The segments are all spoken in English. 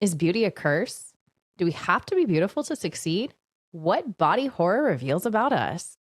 Is beauty a curse? Do we have to be beautiful to succeed? What body horror reveals about us?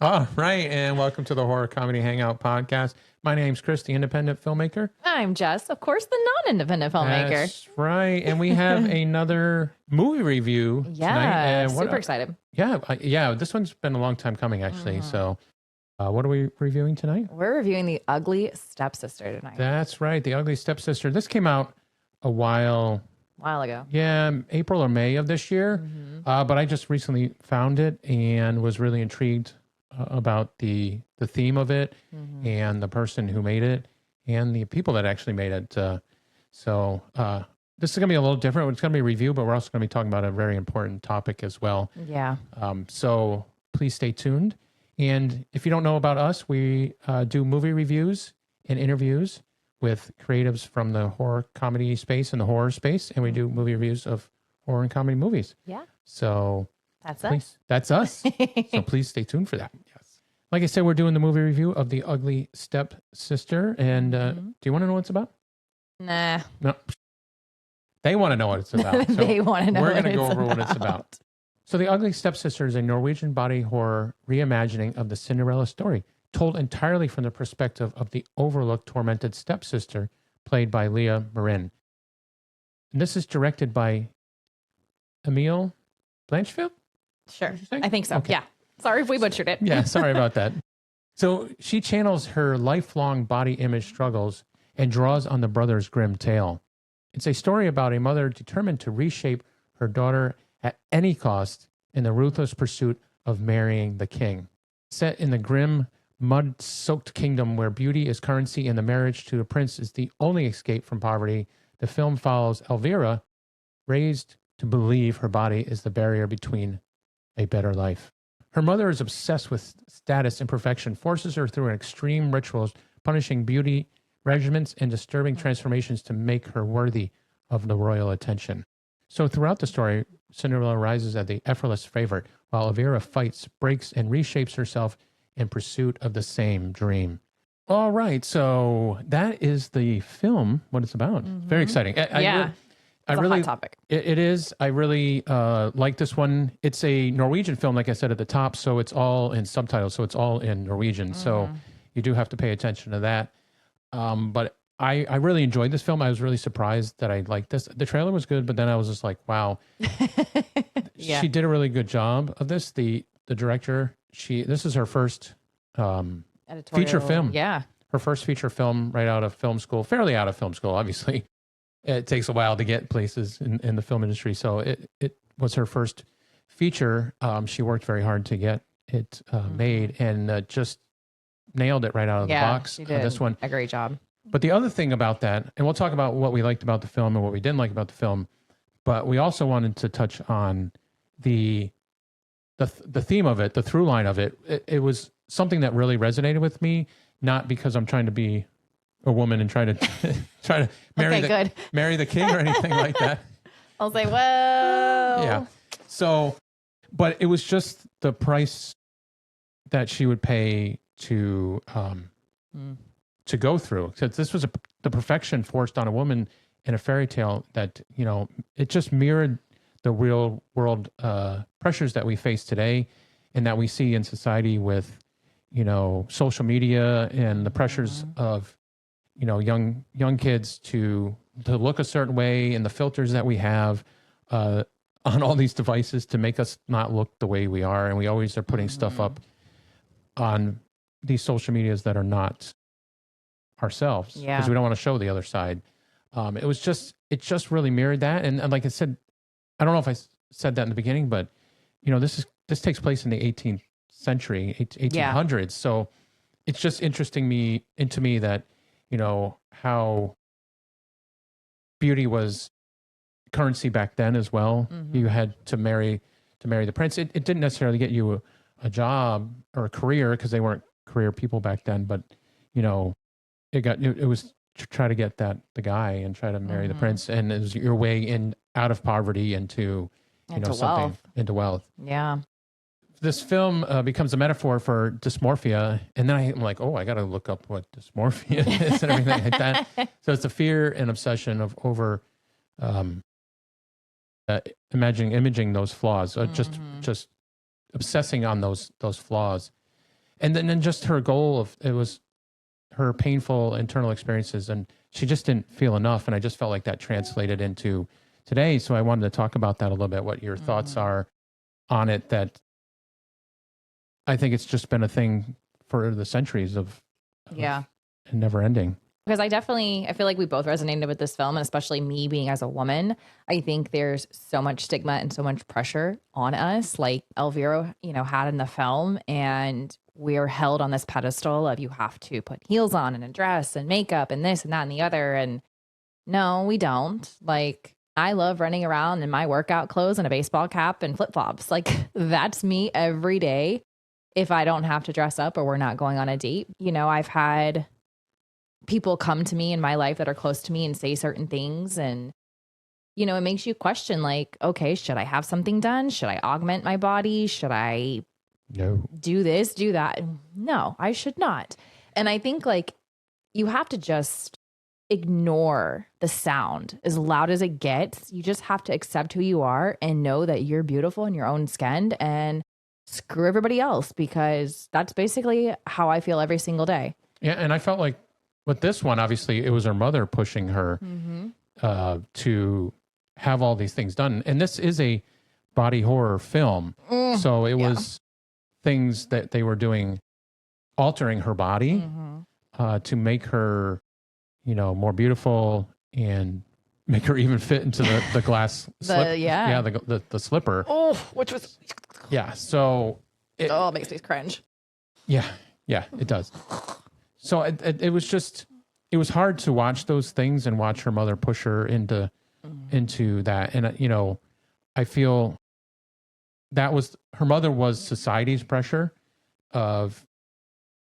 All right, and welcome to the Horror Comedy Hangout podcast. My name's Chris, the independent filmmaker. I'm Jess, of course, the non-independent filmmaker. That's right, and we have another movie review tonight. Yeah, And super excited. Yeah, this one's been a long time coming, actually. So what are we reviewing tonight? We're reviewing The Ugly Stepsister tonight. That's right, The Ugly Stepsister. This came out a while ago. Yeah, April or May of this year. But I just recently found it and was really intrigued about the theme of it and the person who made it and the people that actually made it. So this is going to be a little different. It's going to be a review, but we're also going to be talking about a very important topic as well. Yeah. So please stay tuned. And if you don't know about us, we do movie reviews and interviews with creatives from the horror comedy space and the horror space. And we do movie reviews of horror and comedy movies. Yeah. So That's us. That's us. So please stay tuned for that. Yes. Like I said, we're doing the movie review of The Ugly Stepsister. And do you want to know what it's about? Nah. No. They want to know what it's about. So They want to know we're what going to go it's over what it's about. about. So The Ugly Stepsister is a Norwegian body horror reimagining of the Cinderella story, told entirely from the perspective of the overlooked, tormented stepsister, played by Leah Marin. And this is directed by Emilie Blichfeldt? Sure. I think so. Okay. Yeah. Sorry if we butchered it. Yeah, sorry about that. So she channels her lifelong body image struggles and draws on the brother's grim tale. It's a story about a mother determined to reshape her daughter at any cost in the ruthless pursuit of marrying the king. Set in the grim, mud-soaked kingdom where beauty is currency and the marriage to a prince is the only escape from poverty, the film follows Elvira, raised to believe her body is the barrier between a better life. Her mother is obsessed with status and perfection, forces her through extreme rituals, punishing beauty regimens and disturbing transformations to make her worthy of the royal attention. So throughout the story, Cinderella rises as the effortless favorite, while Elvira fights, breaks, and reshapes herself in pursuit of the same dream. All right, so that is the film, what it's about. Very exciting. It's a hot topic. It is. I really like this one. It's a Norwegian film, like I said at the top, so it's all in subtitles, so it's all in Norwegian. So you do have to pay attention to that. But I really enjoyed this film. I was really surprised that I liked this. The trailer was good, but then I was just like, wow. She did a really good job of this. The director, this is her first feature film. Yeah. Her first feature film right out of film school, fairly out of film school, obviously. It takes a while to get places in the film industry. So it was her first feature. She worked very hard to get it made and just nailed it right out of the box. She did this one. a great job. But the other thing about that, and we'll talk about what we liked about the film and what we didn't like about the film, but we also wanted to touch on the theme of it, the through line of it. It was something that really resonated with me, not because I'm trying to be a woman and try to marry the king or anything like that. I'll say, whoa. Yeah. So, but it was just the price that she would pay to go through. Because this was the perfection forced on a woman in a fairy tale that, it just mirrored the real world pressures that we face today and that we see in society with, social media and the pressures of, young kids to look a certain way and the filters that we have on all these devices to make us not look the way we are. And we always are putting stuff up on these social medias that are not ourselves because we don't want to show the other side. It just really mirrored that. And like I said, I don't know if I said that in the beginning, but this takes place in the 18th century, 1800s. So it's just interesting to me that, how beauty was currency back then as well. You had to marry the prince. It didn't necessarily get you a job or a career because they weren't career people back then, but it was try to get the guy and try to marry the Mhm. prince, and it was your way in out of poverty into Into something wealth. into wealth. Yeah. This film becomes a metaphor for dysmorphia, and then I'm like, oh, I got to look up what dysmorphia is and everything like that. So it's a fear and obsession of over um, imaging those flaws, just obsessing on those flaws, and then just her goal of it was her painful internal experiences, and she just didn't feel enough, and I just felt like that translated into today. So I wanted to talk about that a little bit. What your thoughts are on it? That I think it's just been a thing for the centuries of Yeah. and never ending. Because I feel like we both resonated with this film, and especially me being as a woman, I think there's so much stigma and so much pressure on us, like Elvira, had in the film. And we're held on this pedestal of you have to put heels on and a dress and makeup and this and that and the other. And no, we don't. Like, I love running around in my workout clothes and a baseball cap and flip flops. Like, that's me every day if I don't have to dress up or we're not going on a date. I've had people come to me in my life that are close to me and say certain things. And, it makes you question, like, okay, should I have something done? Should I augment my body? Should I No. do this, do that? No, I should not. And I think, like, you have to just ignore the sound as loud as it gets. You just have to accept who you are and know that you're beautiful in your own skin, and screw everybody else, because that's basically how I feel every single day. Yeah, and I felt like with this one, obviously, it was her mother pushing her to have all these things done. And this is a body horror film. So it was things that they were doing, altering her body to make her, more beautiful and make her even fit into the glass slip. The slipper. Oh, which was... Yeah, so... it makes me cringe. Yeah, it does. So it was just, it was hard to watch those things and watch her mother push her into that. And, I feel that was, her mother was society's pressure of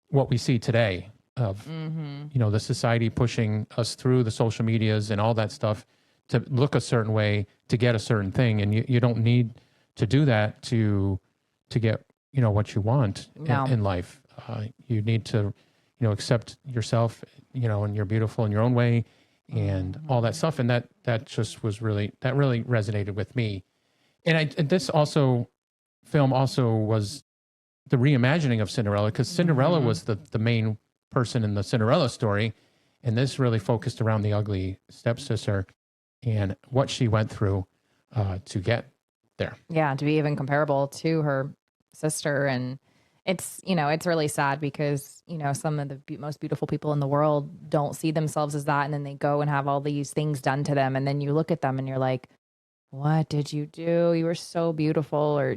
what we see today of, the society pushing us through the social medias and all that stuff to look a certain way, to get a certain thing. And you don't need to do that to get, what you want in life. You need to, accept yourself, and you're beautiful in your own way and all that stuff. And that just was really resonated with me. And this film also was the reimagining of Cinderella, because Cinderella was the main person in the Cinderella story. And this really focused around the ugly stepsister and what she went through to get there. Yeah, to be even comparable to her sister. And it's really sad because, some of the most beautiful people in the world don't see themselves as that. And then they go and have all these things done to them. And then you look at them and you're like, what did you do? You were so beautiful. Or,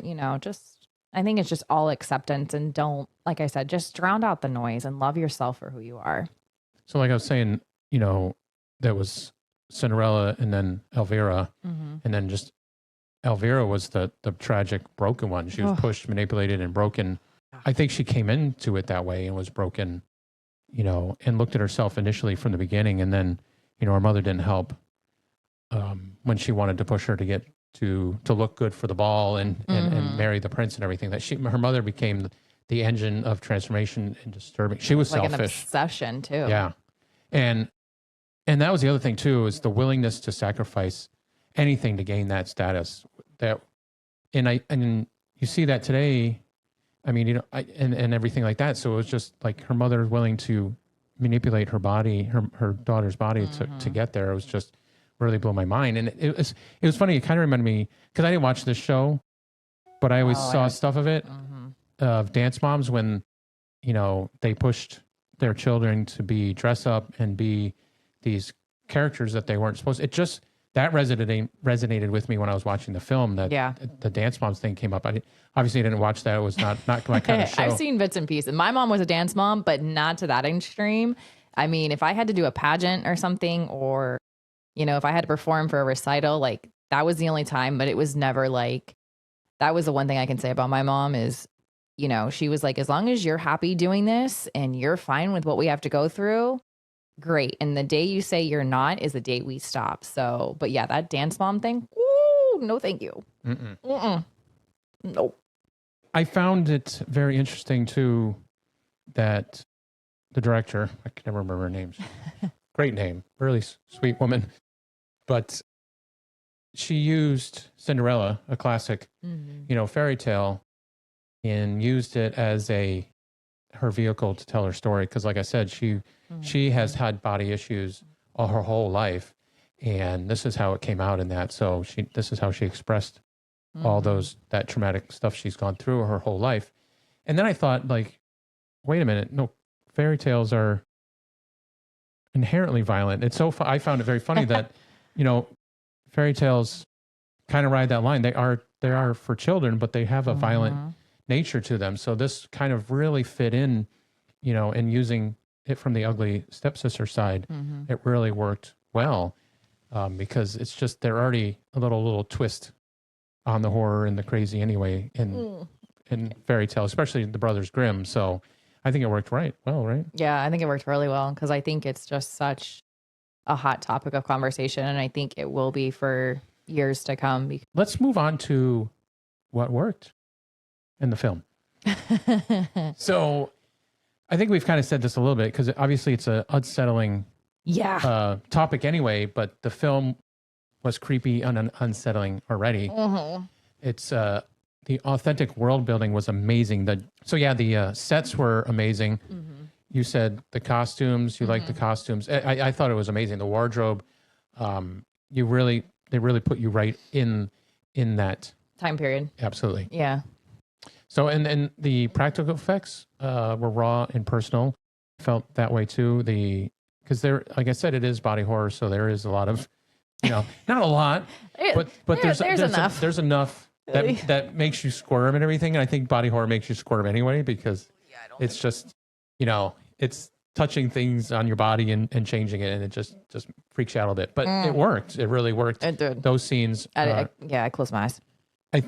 I think it's just all acceptance, and don't, like I said, just drown out the noise and love yourself for who you are. So like I was saying, there was Cinderella and then Elvira, and then just Elvira was the tragic broken one. She was pushed, manipulated, and broken. I think she came into it that way and was broken, and looked at herself initially from the beginning. And then, her mother didn't help when she wanted to push her to get to look good for the ball and marry the prince and everything. That her mother became the engine of transformation and disturbing. She was like selfish. An obsession too. Yeah. And that was the other thing too, is the willingness to sacrifice anything to gain that status. And you see that today. I mean, and everything like that. So it was just like her mother was willing to manipulate her body, her daughter's body to get there. It was just really blew my mind. And it was funny. It kind of reminded me, because I didn't watch this show, but I always saw stuff of it, of Dance Moms, when, they pushed their children to dress up and be these characters that they weren't supposed to. It just, that resonated with me when I was watching the film, that the Dance Moms thing came up. I obviously didn't watch that. It was not my kind of show. I've seen bits and pieces. My mom was a dance mom, but not to that extreme. I mean, if I had to do a pageant or something, or, if I had to perform for a recital, like, that was the only time, but it was never like, that was the one thing I can say about my mom is, she was like, as long as you're happy doing this and you're fine with what we have to go through, great. And the day you say you're not is the day we stop. So, but yeah, that dance mom thing, woo, no thank you. Nope. I found it very interesting too that the director, I can never remember her name, great name, really sweet woman, but she used Cinderella, a classic, fairy tale, and used it as her vehicle to tell her story. Because, like I said, she has had body issues all her whole life, and this is how it came out in that. So this is how she expressed all that traumatic stuff she's gone through her whole life. And then I thought, like, wait a minute, no, fairy tales are inherently violent. It's I found it very funny that fairy tales kind of ride that line. They are for children, but they have a violent nature to them. So this kind of really fit in, and using it from the Ugly Stepsister side, it really worked well, because it's just, they're already a little twist on the horror and the crazy anyway in fairy tale, especially the Brothers Grimm. So I think it worked right. Yeah, I think it worked really well because I think it's just such a hot topic of conversation, and I think it will be for years to come. Let's move on to what worked in the film. So I think we've kind of said this a little bit because obviously it's an unsettling topic anyway, but the film was creepy and unsettling already. It's the authentic world building was amazing. The sets were amazing. You said the costumes, you liked the costumes. I thought it was amazing. The wardrobe, they really put you right in that time period. Absolutely. Yeah. So, and the practical effects were raw and personal. Felt that way too. Because like I said, it is body horror, so there is a lot of, not a lot, but there's enough. There's enough that makes you squirm and everything. And I think body horror makes you squirm anyway because it's just, it's touching things on your body and changing it, and it just freaks you out a bit. But it worked. It really worked. It did. Those scenes. I closed my eyes. I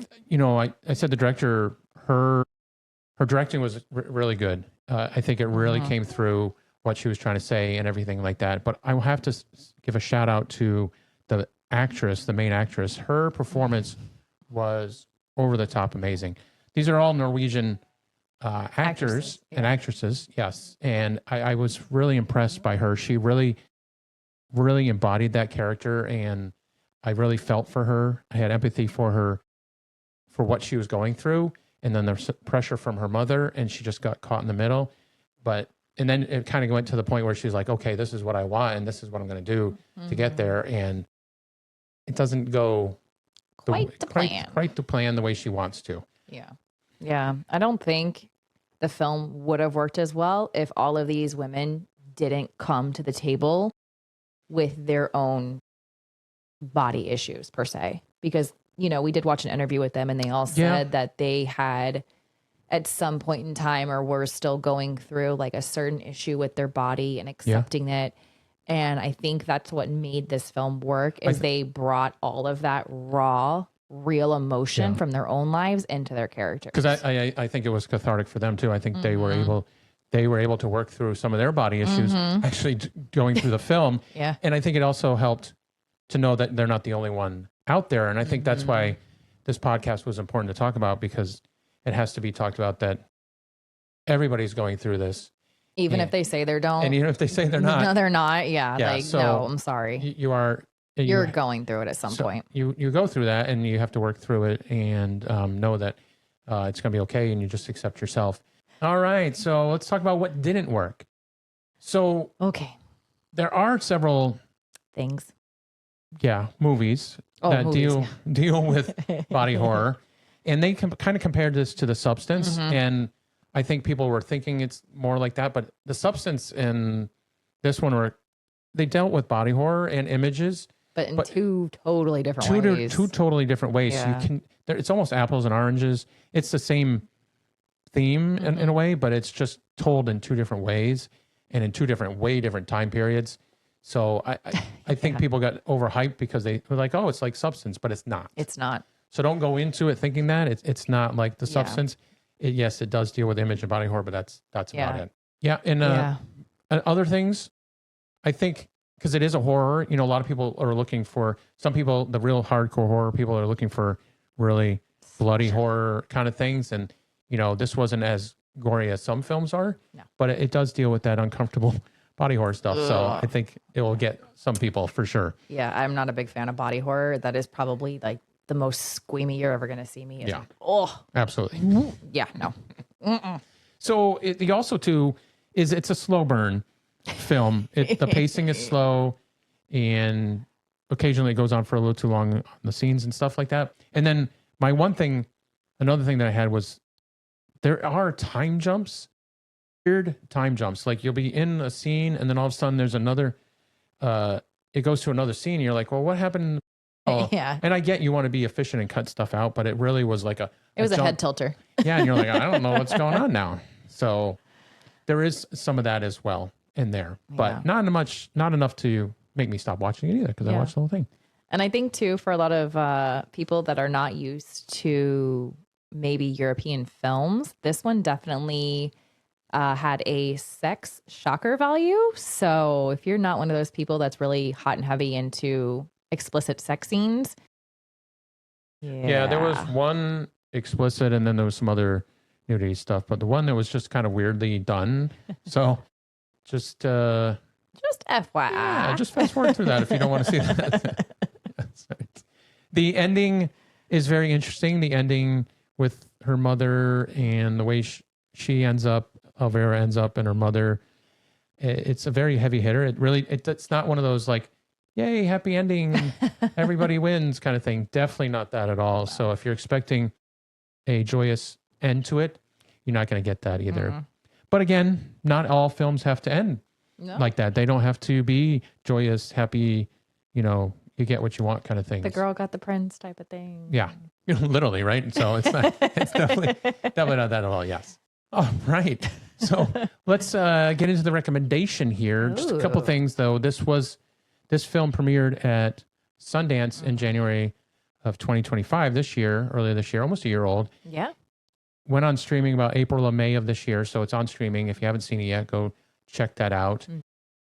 said the director, her directing was really good. I think it really came through what she was trying to say and everything like that. But I will have to give a shout out to the actress, the main actress. Her performance was over the top amazing. These are all Norwegian actors and actresses, yes. And I was really impressed by her. She really, really embodied that character, and I really felt for her. I had empathy for her, for what she was going through. And then there's pressure from her mother, and she just got caught in the middle. And then it kind of went to the point where she's like, okay, this is what I want, and this is what I'm going to do to get there. And it doesn't go quite to plan the way she wants to. Yeah. Yeah. I don't think the film would have worked as well if all of these women didn't come to the table with their own body issues per se. Because, we did watch an interview with them, and they all said that they had at some point in time or were still going through like a certain issue with their body and accepting it. And I think that's what made this film work is they brought all of that raw, real emotion from their own lives into their characters. Because I think it was cathartic for them too. I think they were able to work through some of their body issues actually going through the film. Yeah. And I think it also helped to know that they're not the only one out there. And I think that's why this podcast was important to talk about, because it has to be talked about that everybody's going through this. Even if they say they don't. And even if they say they're not. No, they're not. Yeah. No, I'm sorry. You're going through it at some point. You go through that, and you have to work through it, and know that it's going to be okay, and you just accept yourself. All right. So let's talk about what didn't work. So there are several things. Movies that deal with body horror. And they kind of compared this to The Substance. And I think people were thinking it's more like that. But The Substance and this one they dealt with body horror and images. But in two totally different ways. Two totally different ways. Yeah. It's almost apples and oranges. It's the same theme in a way, but it's just told in two different ways and in two different time periods. So I think people got overhyped because they were like, oh, it's like Substance, but it's not. It's not. So don't go into it thinking that it's not like The Substance. Yes, it does deal with image and body horror, but that's about it. Yeah. And other things, I think because it is a horror, a lot of people are looking for, some people, the real hardcore horror people are looking for really bloody horror kind of things. And, this wasn't as gory as some films are, but it does deal with that uncomfortable body horror stuff. Ugh. So I think it will get some people for sure. Yeah, I'm not a big fan of body horror. That is probably like the most squeamy you're ever going to see me. Yeah. Oh, absolutely. Yeah, no. Mm-mm. So the also too is it's a slow burn film. The pacing is slow, and occasionally it goes on for a little too long on the scenes and stuff like that. And then another thing that I had was there are time jumps, weird time jumps. Like you'll be in a scene and then all of a sudden there's another, it goes to another scene. And you're like, well, what happened? Oh. Yeah. And I get you want to be efficient and cut stuff out, but it really was like it was a head tilter. Yeah. And you're like, I don't know what's going on now. So there is some of that as well in there, but not enough to make me stop watching it either, because I watched the whole thing. And I think too, for a lot of people that are not used to maybe European films, this one definitely had a sex shocker value. So if you're not one of those people that's really hot and heavy into explicit sex scenes. Yeah, there was one explicit and then there was some other nudity stuff, but the one that was just kind of weirdly done. So just FYI. Yeah, just fast forward through that if you don't want to see that. The ending is very interesting. The ending with her mother and the way she ends up, Elvira ends up, and her mother. It's a very heavy hitter. It's not one of those like, yay, happy ending, everybody wins kind of thing. Definitely not that at all. So if you're expecting a joyous end to it, you're not going to get that either. Mm-hmm. But again, not all films have to end like that. They don't have to be joyous, happy, you get what you want kind of thing. The girl got the prince type of thing. Yeah, literally, right? So it's definitely not that at all. Yes. All right. So let's get into the recommendation here. Ooh. Just a couple things though. This film premiered at Sundance in January of 2025 earlier this year, almost a year old. Yeah. Went on streaming about April or May of this year. So it's on streaming. If you haven't seen it yet, go check that out.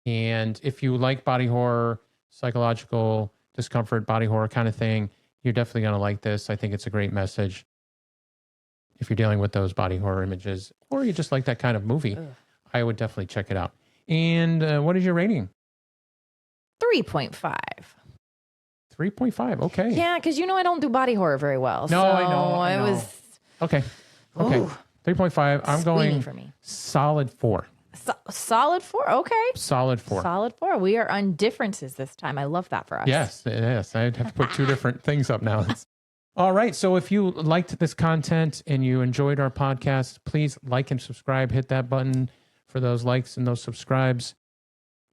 And if you like body horror, psychological discomfort, body horror kind of thing, you're definitely going to like this. I think it's a great message. If you're dealing with those body horror images, or you just like that kind of movie, I would definitely check it out. And what is your rating? 3.5. 3.5. Okay. Yeah, because I don't do body horror very well. No, so I know. It was okay. 3.5. I'm going for me. Solid 4. Solid 4. Okay. Solid 4. Solid 4. We are on differences this time. I love that for us. Yes. I'd have to put two different things up now. All right. So if you liked this content and you enjoyed our podcast, please like and subscribe. Hit that button for those likes and those subscribes.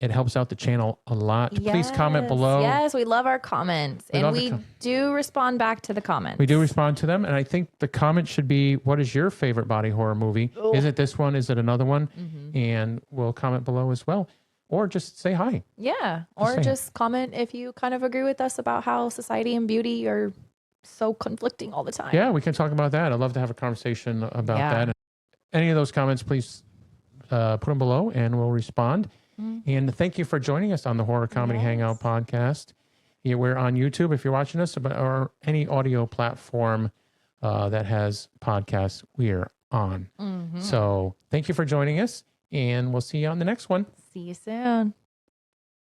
It helps out the channel a lot. Yes, please comment below. Yes, we love our comments. We do respond back to the comments. We do respond to them. And I think the comment should be, what is your favorite body horror movie? Ooh. Is it this one? Is it another one? Mm-hmm. And we'll comment below as well. Or just say hi. Yeah. Or just comment if you kind of agree with us about how society and beauty are so conflicting all the time. Yeah, we can talk about that. I'd love to have a conversation about that. Any of those comments, please put them below and we'll respond. And thank you for joining us on the Horror Comedy Hangout podcast. We're on YouTube if you're watching us, or any audio platform that has podcasts we're on. Mm-hmm. So thank you for joining us, and we'll see you on the next one. See you soon.